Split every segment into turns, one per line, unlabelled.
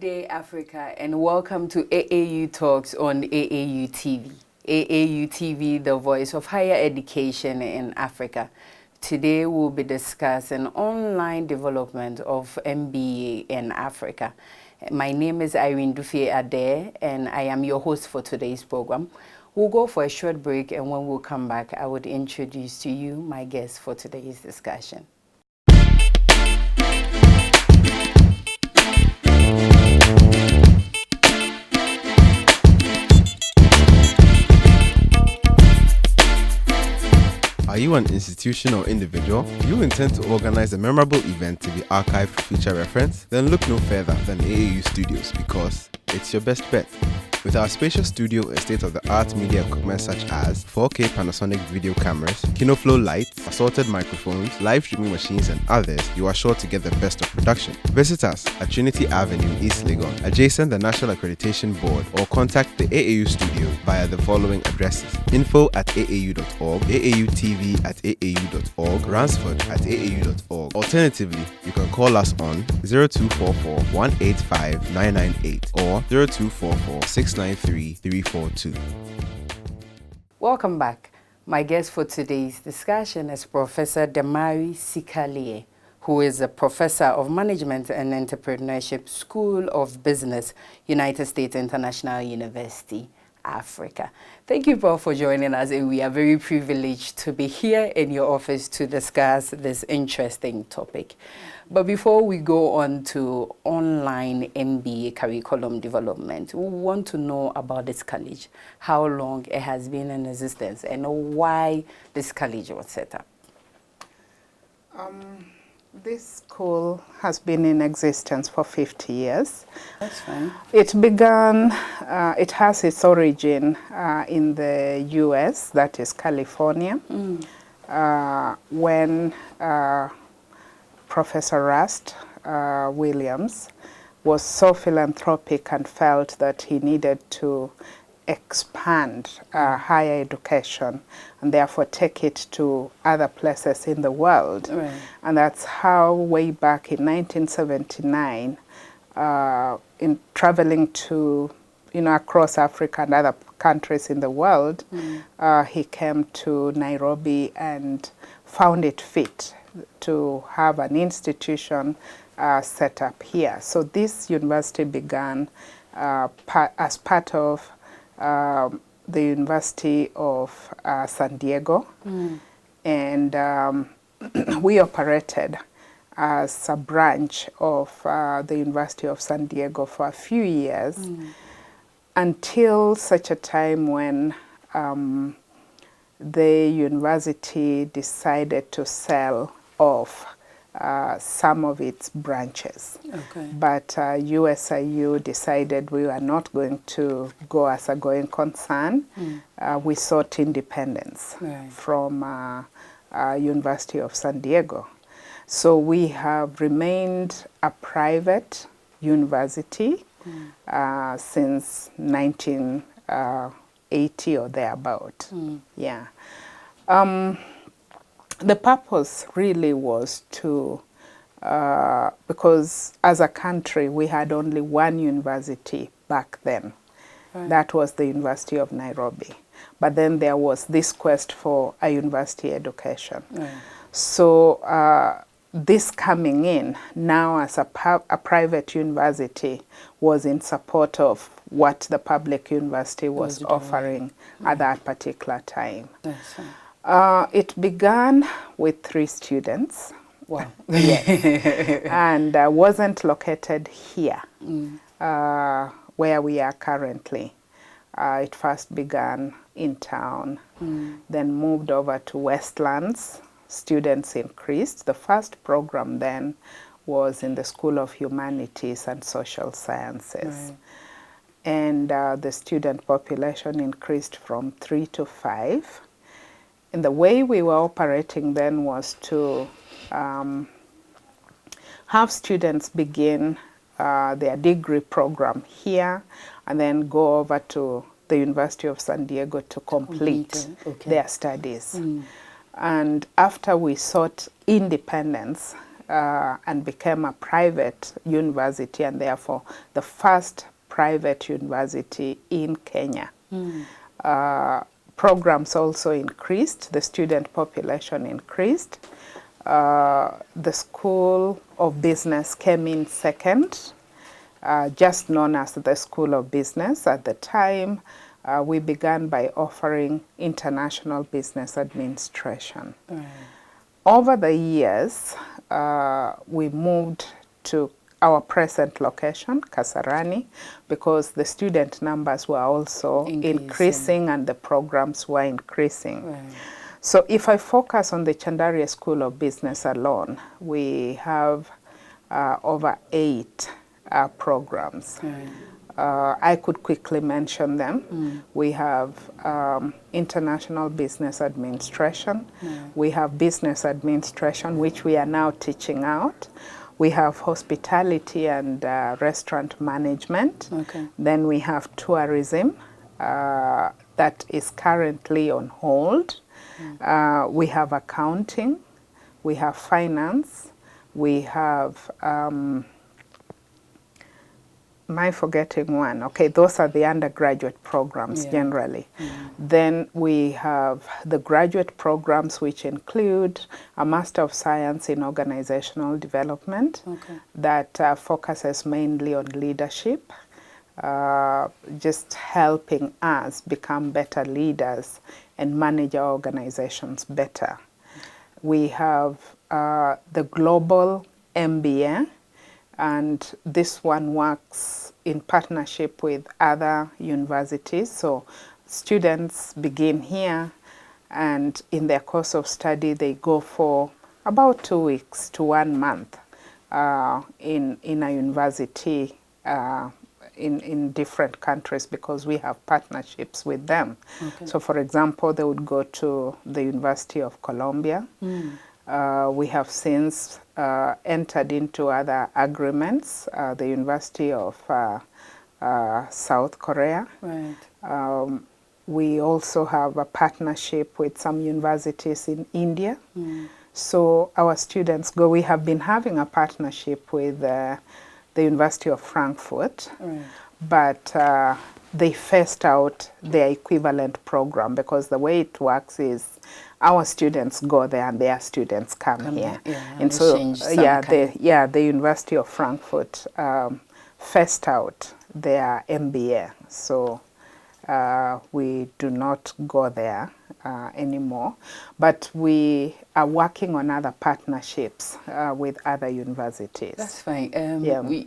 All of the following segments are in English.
day, Africa, and welcome to AAU Talks on AAU TV. AAU TV, the voice of higher education in Africa. Today we'll be discussing online development of MBA in Africa. My name is Irene Dufie Addai, and I am your host for today's program. We'll go for a short break, and when we'll come back, I would introduce to you my guest for today's discussion.
Are you an institution or individual? Do you intend to organize a memorable event to be archived for future reference? Then look no further than AAU Studios, because it's your best bet. With our spacious studio and state-of-the-art media equipment such as 4K Panasonic video cameras, KinoFlow lights, assorted microphones, live streaming machines, and others, you are sure to get the best of production. Visit us at Trinity Avenue, East Legon, adjacent the National Accreditation Board, or contact the AAU studio via the following addresses: info@aau.org, AAUTV@aau.org, Ransford@aau.org. Alternatively, you can call us on 0244 185 998 or 0244 693 342.
Welcome back. My guest for today's discussion is Professor Damary Sikalieh, who is a professor of management and entrepreneurship, School of Business, United States International University, Africa. Thank you, Prof, for joining us, and we are very privileged to be here in your office to discuss this interesting topic. But before we go on to online MBA curriculum development, we want to know about this college, how long it has been in existence, and why this college was set up.
This school has been in existence for 50 years.
That's fine.
It began, it has its origin in the US, that is California, when Professor Rust Williams was so philanthropic and felt that he needed to expand higher education and therefore take it to other places in the world.
Right.
And that's how, way back in 1979, in traveling to, across Africa and other countries in the world, he came to Nairobi and found it fit to have an institution set up here. So this university began as part of the University of San Diego, and we operated as a branch of the University of San Diego for a few years, until such a time when the university decided to sell off some of its branches.
Okay.
But USIU decided we were not going to go as a going concern. We sought independence from University of San Diego. So we have remained a private university since 1980 or thereabout. Yeah. The purpose really was to, because as a country we had only one university back then. Right. That was the University of Nairobi. But then there was this quest for a university education. Right. So this coming in now as a private university was in support of what the public university was offering at that particular time.
That's right.
It began with 3 students.
Wow.
Yes. And wasn't located here, where we are currently. It first began in town, then moved over to Westlands. Students increased. The first program then was in the School of Humanities and Social Sciences. Right. And the student population increased from 3 to 5. And the way we were operating then was to have students begin their degree program here and then go over to the University of San Diego to complete their studies. And after we sought independence and became a private university, and therefore the first private university in Kenya. Programs also increased, the student population increased. The School of Business came in second, just known as the School of Business. At the time, we began by offering international business administration. Over the years, we moved to our present location, Kasarani, because the student numbers were also increasing and the programs were increasing. So if I focus on the Chandaria School of Business alone, we have over 8 programs. I could quickly mention them. We have International Business Administration. We have Business Administration, which we are now teaching out. We have Hospitality and Restaurant Management. Then we have Tourism that is currently on hold. We have Accounting. We have Finance. We have... am I forgetting one? Okay, those are the undergraduate programs generally. Then we have the graduate programs, which include a Master of Science in Organizational Development that focuses mainly on leadership, just helping us become better leaders and manage our organizations better. We have the Global MBA, and this one works in partnership with other universities. So students begin here, and in their course of study, they go for about 2 weeks to 1 month in a university in different countries, because we have partnerships with them. So for example, they would go to the University of Colombia. We have since entered into other agreements, the University of South Korea. We also have a partnership with some universities in India. So our students go. We have been having a partnership with the University of Frankfurt, but they phased out their equivalent program, because the way it works is our students go there and their students come here. And so, the University of Frankfurt phased out their MBA. So we do not go there anymore, but we are working on other partnerships with other universities.
That's fine.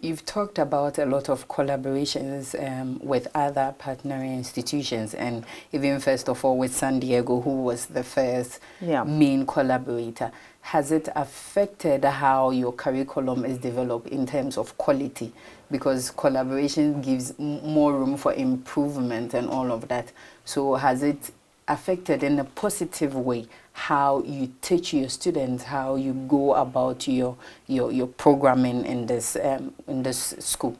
You've talked about a lot of collaborations with other partnering institutions, and even first of all with San Diego, who was the first main collaborator. Has it affected how your curriculum is developed in terms of quality? Because collaboration gives more room for improvement and all of that. So has it affected in a positive way how you teach your students, how you go about your programming in this school?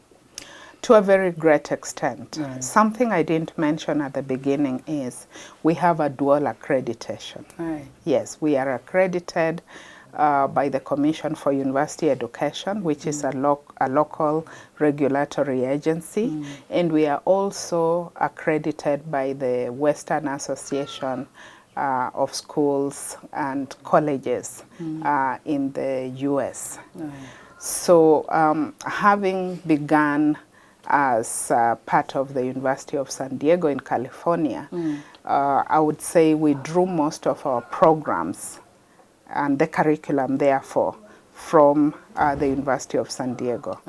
To a very great extent. Something I didn't mention at the beginning is we have a dual accreditation. Yes, we are accredited by the Commission for University Education, which is a local regulatory agency, and we are also accredited by the Western Association of Schools and Colleges in the US. So having begun as part of the University of San Diego in California, I would say we drew most of our programs and the curriculum, therefore, from the University of San Diego.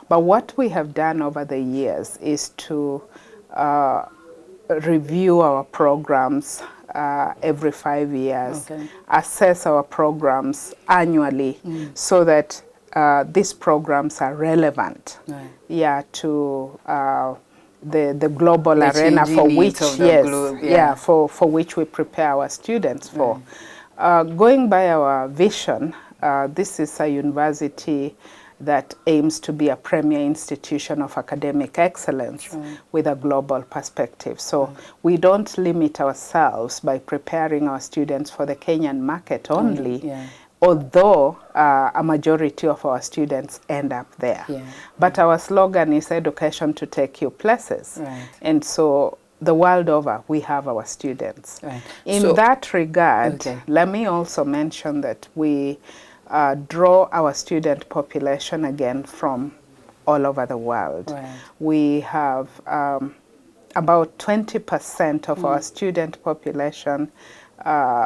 But what we have done over the years is to review our programs every 5 years, assess our programs annually, so that these programs are relevant to the global arena for which for which we prepare our students for. Going by our vision, this is a university that aims to be a premier institution of academic excellence with a global perspective. So we don't limit ourselves by preparing our students for the Kenyan market only. although a majority of our students end up there.
Yeah.
But our slogan is education to take you places.
Right.
And so the world over, we have our students.
Right.
In that regard,
okay.
let me also mention that we draw our student population again from all over the world.
Right.
We have about 20% of our student population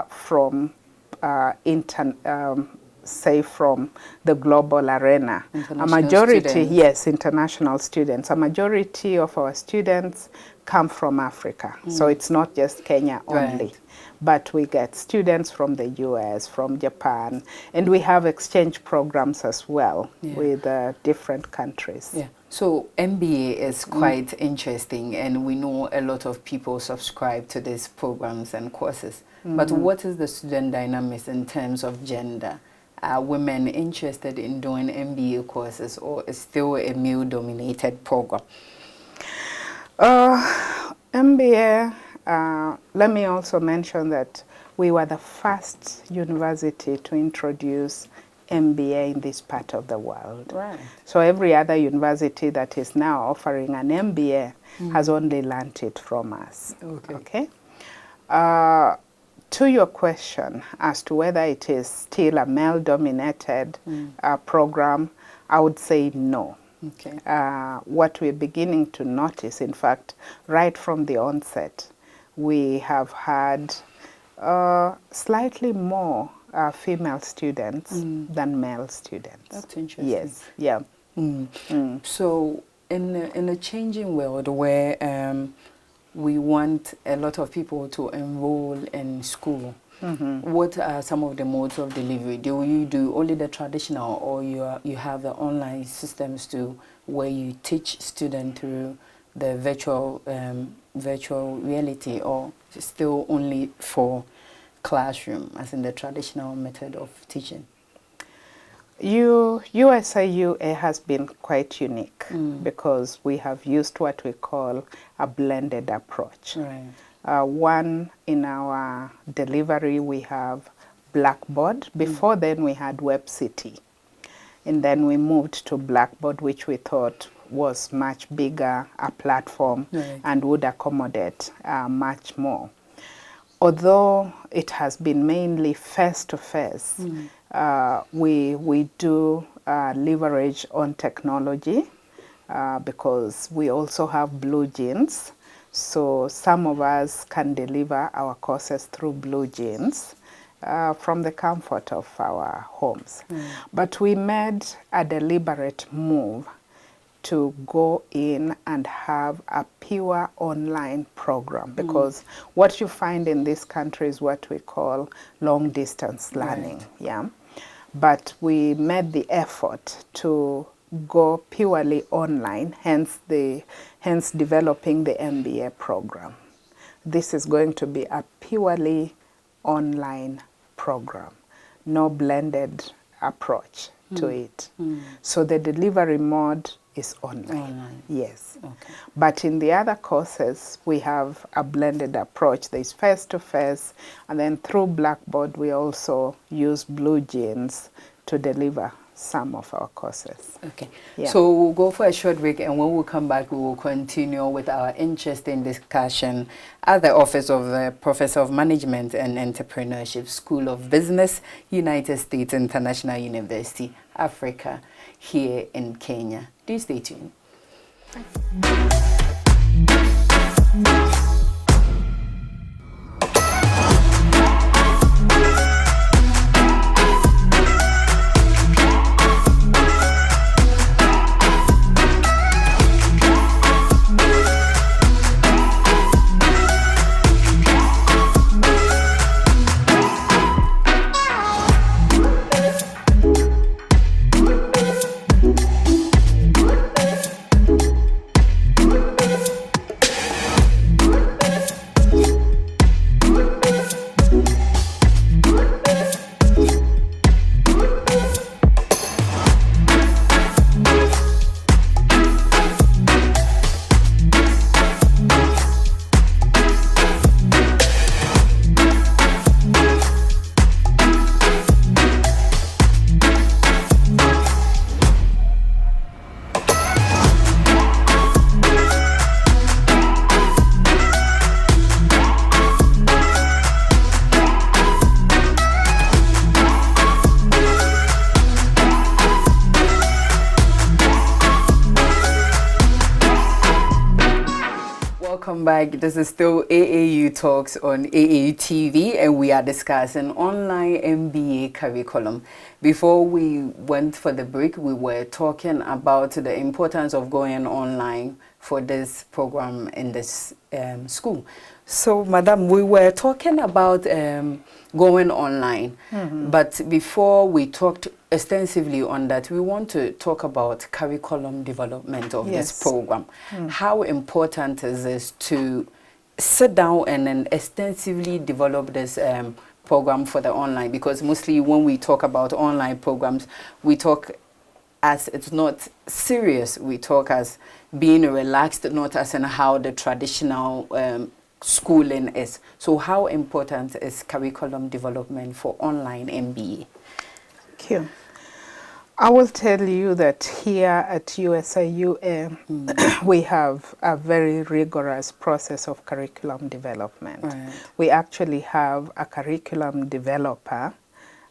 from say from the global arena. A majority,
students.
yes, international students. A majority of our students come from Africa. So it's not just Kenya only.
Right.
But we get students from the US, from Japan, and we have exchange programs as well with different countries.
Yeah. So MBA is quite interesting, and we know a lot of people subscribe to these programs and courses. But what is the student dynamics in terms of gender? Are women interested in doing MBA courses, or is still a male-dominated program?
MBA, let me also mention that we were the first university to introduce MBA in this part of the world.
Right.
So every other university that is now offering an MBA has only learnt it from us. Okay? To your question as to whether it is still a male-dominated program, I would say no.
Okay.
What we're beginning to notice, in fact, right from the onset, we have had slightly more female students than male students.
That's interesting.
Yes, yeah.
So in a changing world where we want a lot of people to enroll in school, what are some of the modes of delivery? Do you do only the traditional, or you have the online systems too, where you teach students through the virtual reality, or still only for classroom, as in the traditional method of teaching?
USIUA has been quite unique because we have used what we call a blended approach.
Right.
One, in our delivery, we have Blackboard. Before then, we had WebCity. And then we moved to Blackboard, which we thought was much bigger a platform and would accommodate much more. Although it has been mainly face-to-face, we do leverage on technology because we also have Blue Jeans. So some of us can deliver our courses through Blue Jeans from the comfort of our homes. But we made a deliberate move to go in and have a pure online program, because what you find in this country is what we call long distance learning. Yeah, but we made the effort to go purely online, hence developing the MBA program. This is going to be a purely online program, no blended approach to it. So the delivery mode is online. Yes.
Okay.
But in the other courses, we have a blended approach. There's face-to-face, and then through Blackboard, we also use Blue Jeans to deliver some of our courses.
Okay.
Yeah.
So we'll go for a short break, and when we come back, we will continue with our interesting discussion at the Office of the Professor of Management and Entrepreneurship, School of Business, United States International University, Africa, here in Kenya. Do stay tuned. back. This is still AAU Talks on AAU TV, and we are discussing online MBA curriculum. Before we went for the break, we were talking about the importance of going online for this program in this school. So, Madam, we were talking about going online, but before we talked extensively on that, we want to talk about curriculum development of this program. How important is this to sit down and then extensively develop this program for the online? Because mostly when we talk about online programs, we talk as it's not serious. We talk as being relaxed, not as in how the traditional schooling is. So how important is curriculum development for online MBA?
Thank you. I will tell you that here at USIUM, we have a very rigorous process of curriculum development.
Right.
We actually have a curriculum developer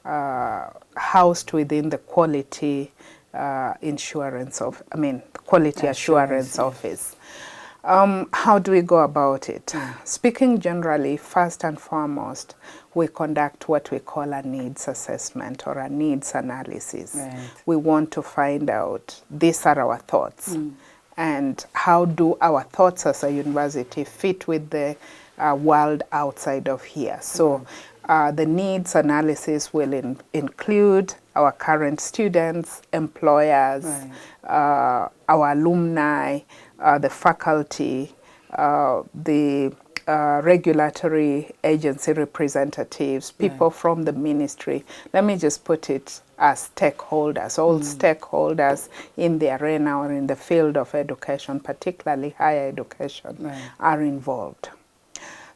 housed within the quality quality assurance office. How do we go about it? Speaking generally, first and foremost, we conduct what we call a needs assessment or a needs analysis.
Right.
We want to find out, these are our thoughts, and how do our thoughts as a university fit with the world outside of here. So the needs analysis will include our current students, employers, our alumni, the faculty, the regulatory agency representatives, people from the ministry. Let me just put it as stakeholders, all stakeholders in the arena or in the field of education, particularly higher education, are involved.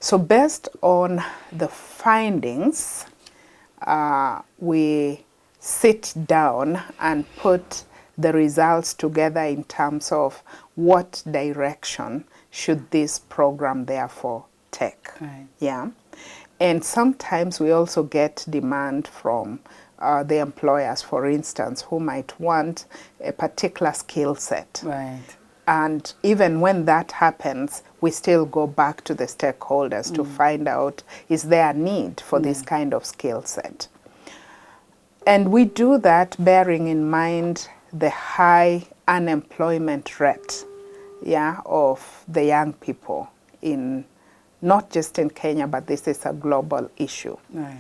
So based on the findings, we sit down and put the results together in terms of what direction should this program therefore take.
Right.
Yeah. And sometimes we also get demand from the employers, for instance, who might want a particular skill set.
Right.
And even when that happens, we still go back to the stakeholders to find out, is there a need for this kind of skill set? And we do that bearing in mind the high unemployment rate, of the young people in, not just in Kenya, but this is a global issue.
Right.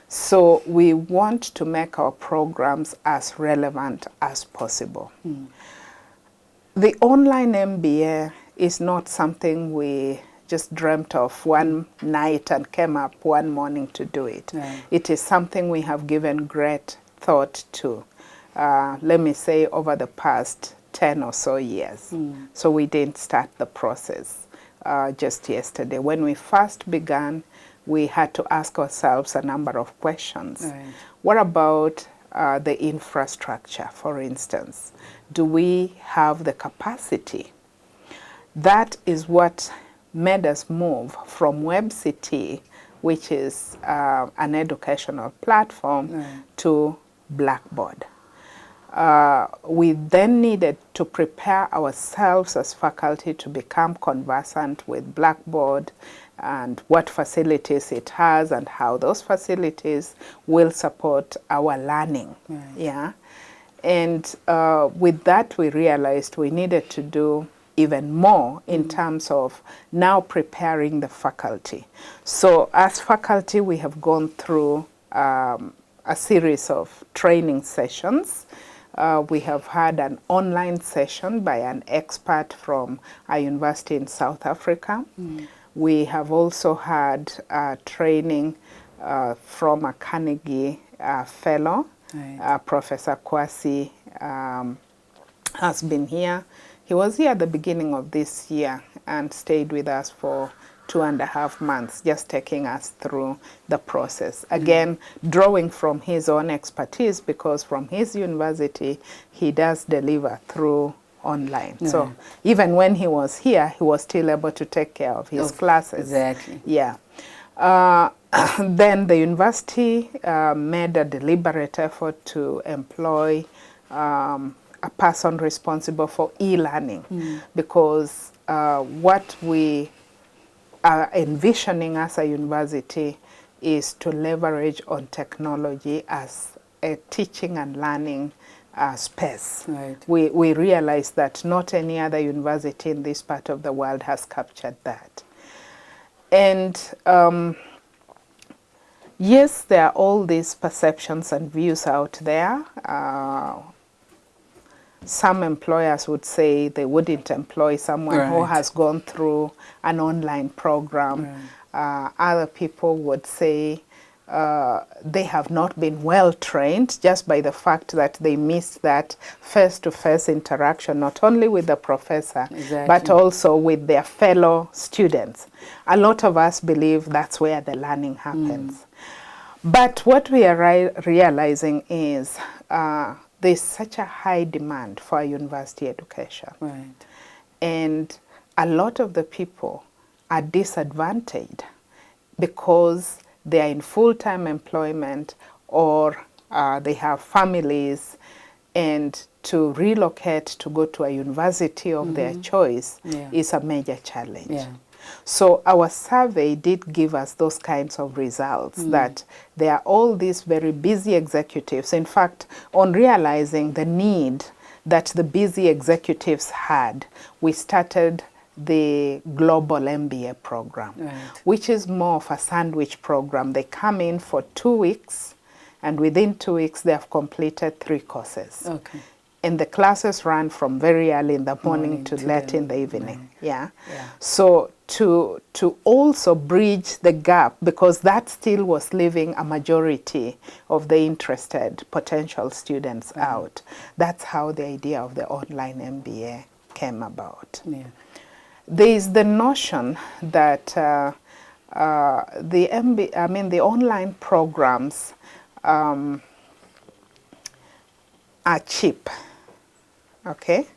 So we want to make our programs as relevant as possible. The online MBA is not something we just dreamt of one night and came up one morning to do it.
Right.
It is something we have given great thought to, let me say, over the past 10 or so years. So we didn't start the process just yesterday. When we first began, we had to ask ourselves a number of questions.
Right.
What about the infrastructure, for instance? Do we have the capacity? That is what made us move from WebCT, which is an educational platform, to Blackboard. We then needed to prepare ourselves as faculty to become conversant with Blackboard and what facilities it has and how those facilities will support our learning.
Right.
Yeah. And with that, we realized we needed to do even more in terms of now preparing the faculty. So as faculty, we have gone through a series of training sessions. We have had an online session by an expert from a university in South Africa. We have also had training from a Carnegie fellow.
Right.
Professor Kwasi has been here. He was here at the beginning of this year and stayed with us for 2.5 months, just taking us through the process. Again, drawing from his own expertise, because from his university, he does deliver through online. So even when he was here, he was still able to take care of his classes.
Exactly.
Yeah. Then the university made a deliberate effort to employ a person responsible for e-learning, because what we envisioning as a university is to leverage on technology as a teaching and learning space.
Right.
We realize that not any other university in this part of the world has captured that. And yes, there are all these perceptions and views out there. Some employers would say they wouldn't employ someone who has gone through an online program. Other people would say they have not been well trained just by the fact that they missed that face-to-face interaction, not only with the professor, but also with their fellow students. A lot of us believe that's where the learning happens. But what we are realizing is there's such a high demand for university education.
Right.
And a lot of the people are disadvantaged because they are in full-time employment or they have families, and to relocate to go to a university of their choice is a major challenge. So our survey did give us those kinds of results, that there are all these very busy executives. In fact, on realizing the need that the busy executives had, we started the global MBA program, which is more of a sandwich program. They come in for 2 weeks, and within 2 weeks they have completed 3 courses.
Okay.
And the classes run from very early in the morning to late in the evening. So to also bridge the gap, because that still was leaving a majority of the interested potential students out. That's how the idea of the online MBA came about. There is the notion that the online programs are cheap. Okay?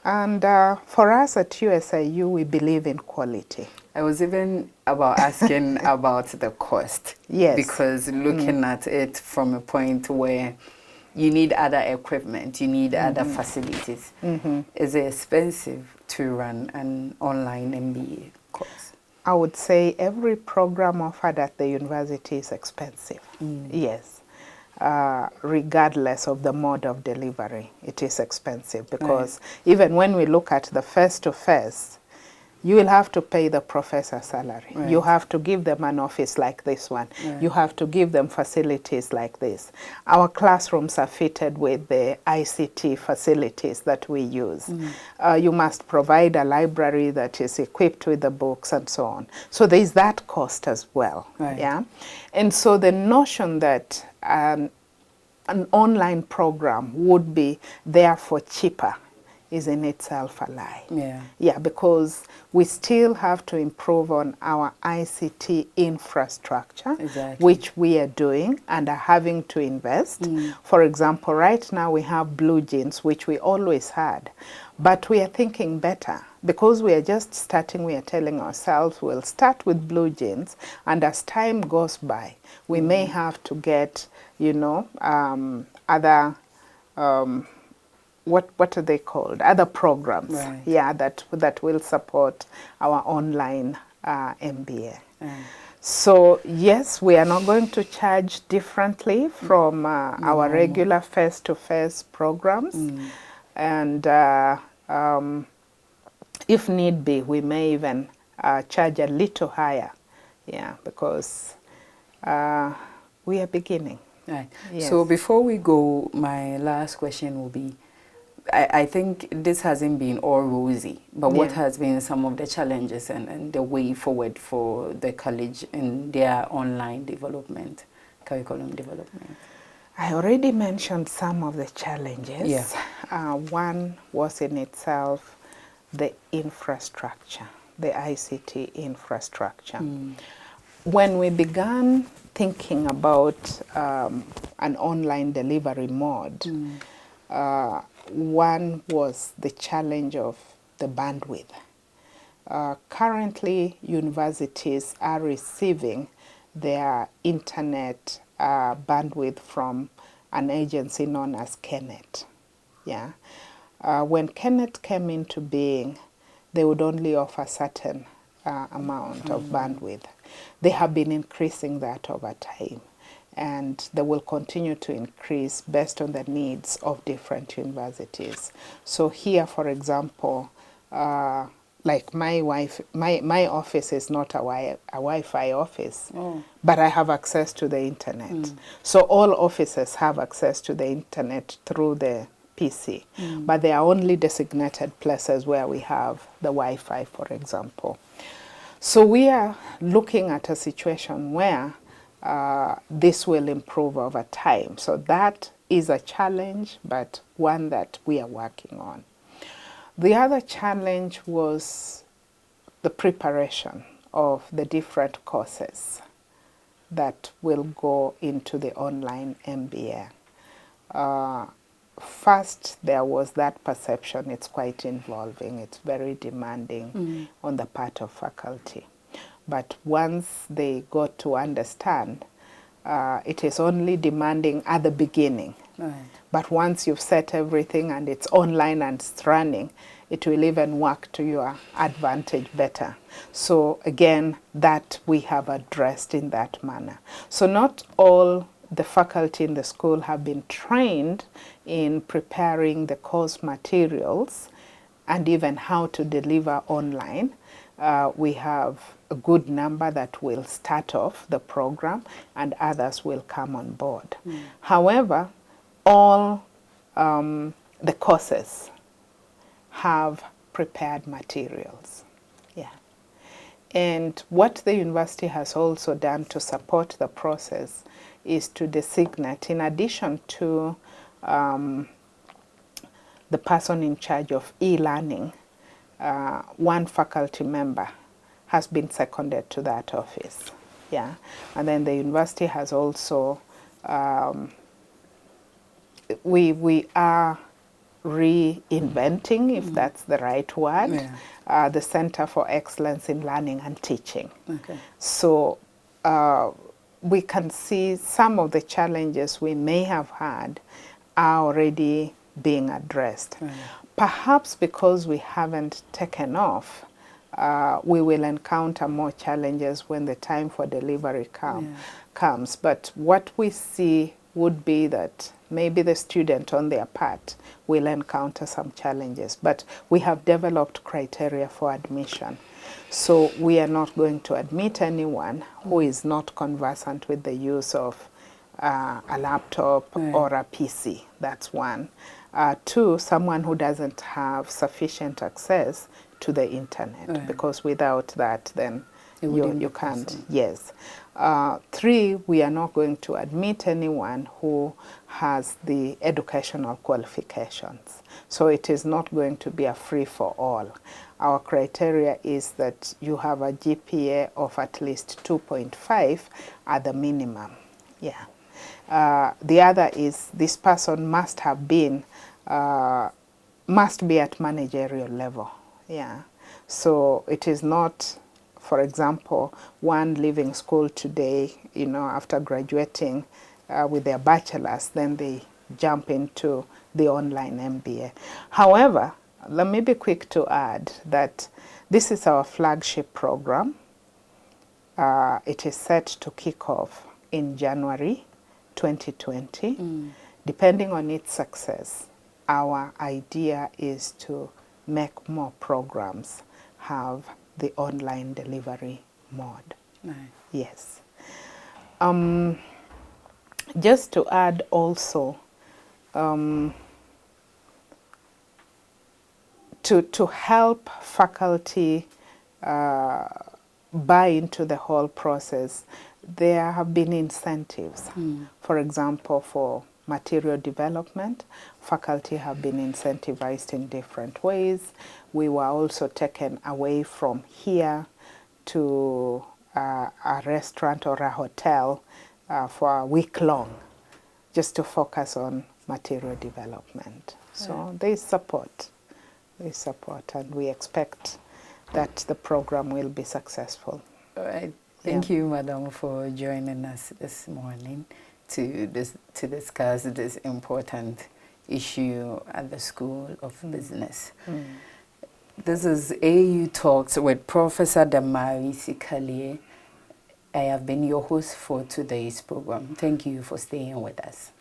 And for us at USIU, we believe in quality.
I was even about asking about the cost. Because looking at it from a point where you need other equipment, you need other facilities. Is it expensive to run an online MBA course?
I would say every program offered at the university is expensive. Yes. Regardless of the mode of delivery, it is expensive, because even when we look at the face-to-face, you will have to pay the professor salary. You have to give them an office like this one. You have to give them facilities like this. Our classrooms are fitted with the ICT facilities that we use. You must provide a library that is equipped with the books and so on. So there is that cost as well. And so the notion that an online program would be therefore cheaper is in itself a lie. Because we still have to improve on our ICT infrastructure, which we are doing and are having to invest. For example, right now we have Blue Jeans, which we always had, but we are thinking better. Because we are just starting, we are telling ourselves we'll start with Blue Jeans, and as time goes by, we may have to get, you know, other what are they called? Other programs, that will support our online MBA. So yes, we are not going to charge differently from our regular face-to-face programs, and if need be, we may even charge a little higher, because we are beginning.
So before we go, my last question will be, I think this hasn't been all rosy, but what has been some of the challenges and the way forward for the college in their online development, curriculum development?
I already mentioned some of the challenges. One was in itself the infrastructure, the ICT infrastructure. When we began thinking about an online delivery mode, one was the challenge of the bandwidth. Currently, universities are receiving their internet bandwidth from an agency known as Kenneth. When Kenneth came into being, they would only offer certain amount of bandwidth. They have been increasing that over time, and they will continue to increase based on the needs of different universities. So here, for example, like my office is not a Wi-Fi office, but I have access to the internet. So all offices have access to the internet through the PC, but there are only designated places where we have the Wi-Fi, for example. So we are looking at a situation where this will improve over time. So that is a challenge, but one that we are working on. The other challenge was the preparation of the different courses that will go into the online MBA. First, there was that perception it's quite involving, it's very demanding on the part of faculty. But once they got to understand, it is only demanding at the beginning. Right. But once you've set everything and it's online and it's running, it will even work to your advantage better. So again, that we have addressed in that manner. So not all the faculty in the school have been trained in preparing the course materials and even how to deliver online. We have a good number that will start off the program and others will come on board. However, all the courses have prepared materials. Yeah. And what the university has also done to support the process is to designate, in addition to the person in charge of e-learning, one faculty member has been seconded to that office. Yeah. And then the university has also, we are reinventing, if that's the right word, the Center for Excellence in Learning and Teaching. Okay. So we can see some of the challenges we may have had are already being addressed. Perhaps because we haven't taken off, we will encounter more challenges when the time for delivery comes. But what we see would be that maybe the student on their part will encounter some challenges, but we have developed criteria for admission. So we are not going to admit anyone who is not conversant with the use of a laptop or a PC. That's one. Two, someone who doesn't have sufficient access to the internet, because without that, then you can't. Yes. Three, we are not going to admit anyone who has the educational qualifications. So it is not going to be a free-for-all. Our criteria is that you have a GPA of at least 2.5 at the minimum. Yeah. The other is this person must have been, must be at managerial level. Yeah. So it is not, for example, one leaving school today, you know, after graduating with their bachelor's, then they jump into the online MBA. However, let me be quick to add that this is our flagship program. It is set to kick off in January 2020. Depending on its success, our idea is to make more programs have the online delivery mode. Yes. Just to add also, to help faculty buy into the whole process, there have been incentives. For example, for material development, faculty have been incentivized in different ways. We were also taken away from here to a restaurant or a hotel for a week long, just to focus on material development. So there is support. There is support, and we expect that the program will be successful.
All right. Thank you, Madam, for joining us this morning to discuss this important issue at the School of Business. This is AAU Talks with Professor Damary Sikalieh. I have been your host for today's program. Thank you for staying with us.